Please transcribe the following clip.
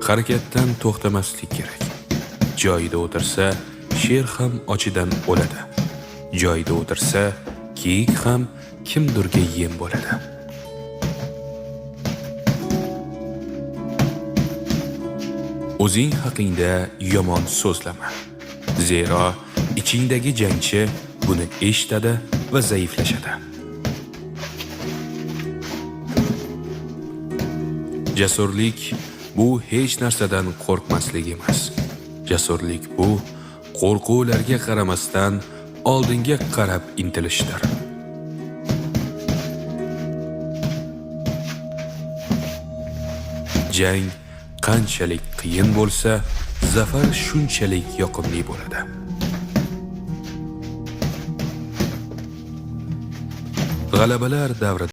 Harakatdan to'xtamaslik kerak. Joyida o'tirsa, sher ham ochidan o'ladi. Joyida o'tirsa, kiyik ham kimdirga yem bo'ladi. O'zing haqingda yomon so'zlama. Zero ichingdagi jangchi buni eshitadi va zaiflashadi. Jasurlik bu hech narsadan qo'rqmaslik emas. Jasurlik bu qo'rquvlarga qaramasdan oldinga qarab intilishdir. Jang qanchalik qiyin bo'lsa, zafar shunchalik yoqimli bo'ladi. G'alabalar davrida